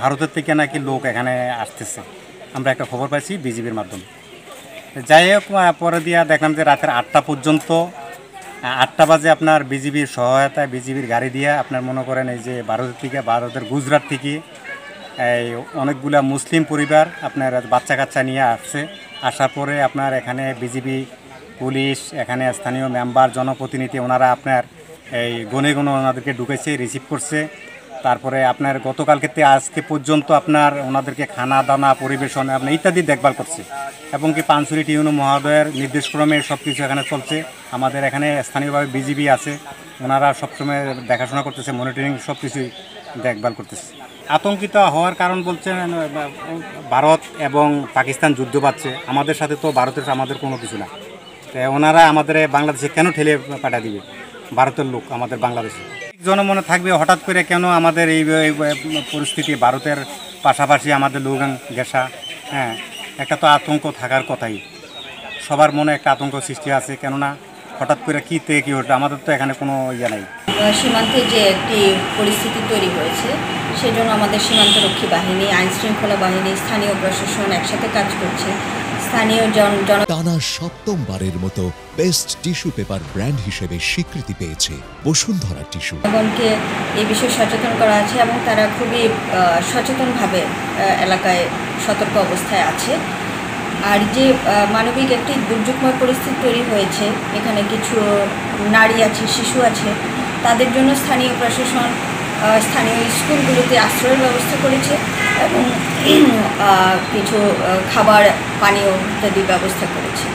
ভারতের থেকে নাকি লোক এখানে আসতেছে, আমরা একটা খবর পাইছি বিজিবির মাধ্যমে। যাই হোক, পরে দিয়া দেখলাম যে রাতের 8টা পর্যন্ত, 8টা বাজে আপনার বিজিবির সহায়তায়, বিজিবির গাড়ি দিয়ে আপনার মনে করেন এই যে ভারতের গুজরাট থেকে এই অনেকগুলা মুসলিম পরিবার আপনার বাচ্চা কাচ্চা নিয়ে আসছে। আসার পরে আপনার এখানে বিজিবি, পুলিশ, এখানে স্থানীয় মেম্বার, জনপ্রতিনিধি, ওনারা আপনার এই গনে ওনাদেরকে ঢুকেছে, রিসিভ করছে। তারপরে আপনার গতকালকে আজকে পর্যন্ত আপনার ওনাদেরকে খানা দানা পরিবেশন আপনার ইত্যাদি দেখভাল করছে। এবং কি পানছড়ি টিউনো মহোদয়ের নির্দেশক্রমে সব কিছু এখানে চলছে। আমাদের এখানে স্থানীয়ভাবে বিজিবি আছে, ওনারা সবসময় দেখাশোনা করতেছে, মনিটরিং সব কিছুই দেখভাল করতেছে। আতঙ্কিত হওয়ার কারণ বলছেন ভারত এবং পাকিস্তান যুদ্ধ পাচ্ছে, আমাদের সাথে তো ভারতের আমাদের কোনো কিছু না। ওনারা আমাদের বাংলাদেশে কেন ঠেলে পাঠা দিবে ভারতের লোক আমাদের বাংলাদেশে? জনমনে থাকবে হঠাৎ করে কেন আমাদের এই পরিস্থিতি, ভারতের পাশাপাশি আমাদের লোক গেসা, হ্যাঁ, একটা তো আতঙ্ক থাকার কথাই, সবার মনে একটা আতঙ্ক সৃষ্টি আছে। কেননা হঠাৎ করে কী থেকে কী হচ্ছে, আমাদের তো এখানে কোনো ইয়ে নাই। সীমান্তে যে একটি পরিস্থিতি তৈরি হয়েছে, সেজন্য আমাদের সীমান্তরক্ষী বাহিনী, আইনশৃঙ্খলা বাহিনী, স্থানীয় প্রশাসন একসাথে কাজ করছে। স্থানীয় টানা ৭মবারের মতো বেস্ট টিস্যু পেপার ব্র্যান্ড হিসেবে স্বীকৃতি পেয়েছে বসুন্ধরা টিস্যু। জনগণকে এই বিষয়ে সচেতন করা আছে এবং তারা খুবই সচেতনভাবে এলাকায় সতর্ক অবস্থায় আছে। আর যে মানবিক একটি দুর্যোগময় পরিস্থিতি তৈরি হয়েছে, এখানে কিছু নারী আছে, শিশু আছে, তাদের জন্য স্থানীয় প্রশাসন স্থানীয় স্কুলগুলোতে আশ্রয়ের ব্যবস্থা করেছে এবং কিছু খাবার, পানীয় ইত্যাদি ব্যবস্থা করেছে।